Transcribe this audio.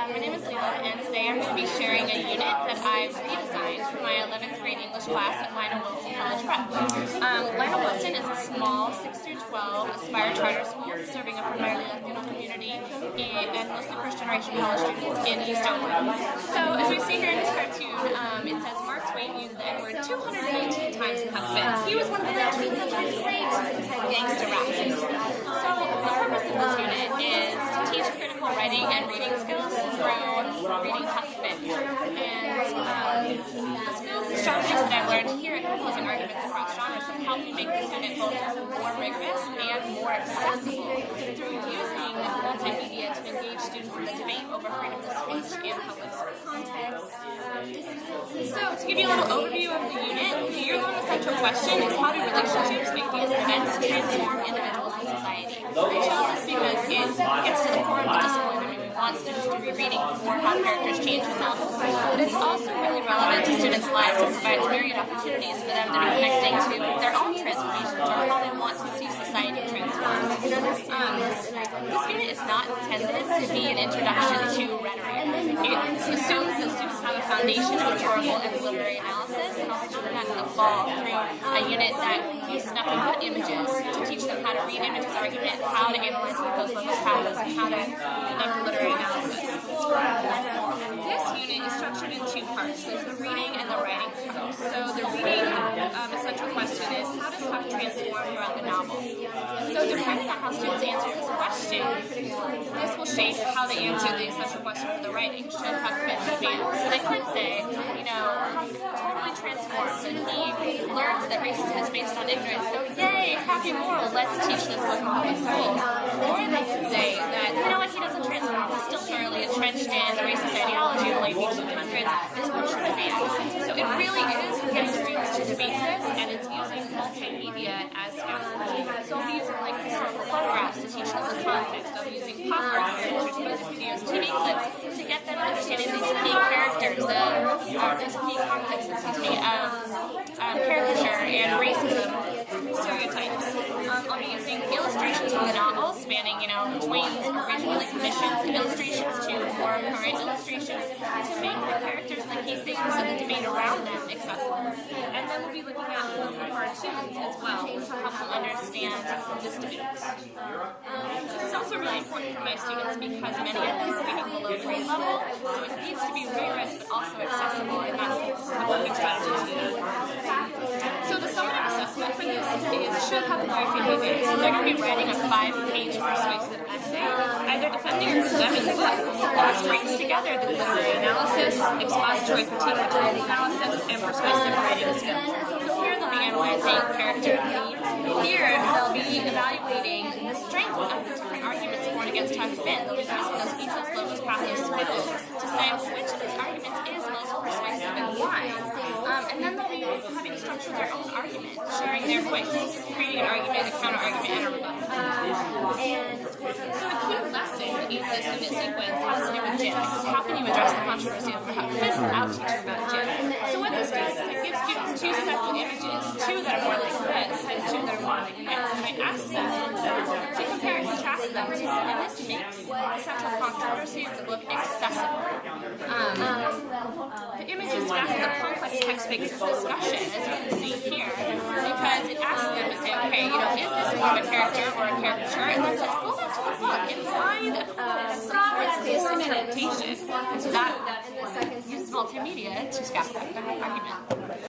My name is Leila, and today I'm going to be sharing a unit that I've redesigned for my 11th grade English class at Wilson College Prep. Wilson is a small 6 through 12 aspire charter school serving a primarily Latino community and mostly first-generation college students in East Oakland. So as we see here in this cartoon, it says Mark Twain used the N-word 219 times in Huck Finn. He was one of the tweets that was great gangster rappers. So the purpose of this unit is to teach critical writing and reading skills through reading Huck Finn. And the skills and strategies that I've learned here at Composing Arguments Across Genres have helped me make this unit both more rigorous and more accessible through using multimedia to engage students in the debate over freedom of speech and public context. So to give you a little overview of the unit, the year-long essential question is how do relationships, ideas, and events transform individuals and society? I chose this because it gets to the core of the discipline. We want students to be reading for how characters change in novels, but it's also really relevant to students' lives and provides myriad opportunities for them to be connecting to their own transformations or how they want to see society transform. This unit is not intended to be an introduction to rhetoric. It assumes that students have a foundation of rhetorical and literary analysis, and I'll cover that in the fall through a unit that uses nothing but images to teach them how to read images argument, how to analyze those levels patterns, and how to conduct literary analysis. This unit is structured in two parts. There's the reading and the writing part. So the reading essential question is how does Huck transform throughout the novel? So depending on how students answer this question, this will shape how they answer the essential question for the writing. Should Huck fit the band? So they could say, Huck totally transforms and he learns that racism is based on ignorance. So yay, happy moral, let's teach this book in public schools. Or they could say that, he doesn't transform, he's still thoroughly entrenched in the racist ideology of the late 1800s. This book should be banned. So it really is getting students to debate this, and it's using multimedia as scaffolding. So we'll be using historical photographs to teach them the context. I'll be using pop art, pictures, music videos, TV clips to get them understanding these key characters, these key contexts, caricature and racism stereotypes. I'll be using illustrations from the novel, spanning, Twain's originally commissioned illustrations to more current illustrations to make the characters and the key things of the debate around them accessible. And then we'll be looking at local cartoons as well to help them understand this debate. It's also really important for my students because many of them are reading below grade level, so it needs to be rigorous but also accessible, and that's the perfect strategy to use. So the summative assessment for this is should have a very few pages. They're going to be writing a 5-page persuasive essay, either defending or condemning the book. This brings together the literary analysis, expository critique, rhetorical analysis, and persuasive writing skills. So here they'll be analyzing character themes. Here they'll be evaluating the strength of the different arguments for and against Huck Finn. They'll be using those ethos, logos, pathos skills to say which of these arguments is most persuasive and why. And then they'll be having to structure their own argument, sharing their voice, creating an argument, a counter-argument, and a rebuttal. So a key lesson in this unit sequence has to do with Jim. This is how can you address the controversy of Huck Finn without teaching about Jim. So what this does is it gives students two sets of images, two that are more like this and two that are more like this. And I ask them to compare and contrast them, and this makes the central controversy of the book accessible. The images after the complex text-based discussion, as you can see here, because it asks them to say, okay, is this more of a character or a caricature? And then says, go back to the book and find a quote that supports this interpretation. And so that uses multimedia to scaffold the argument.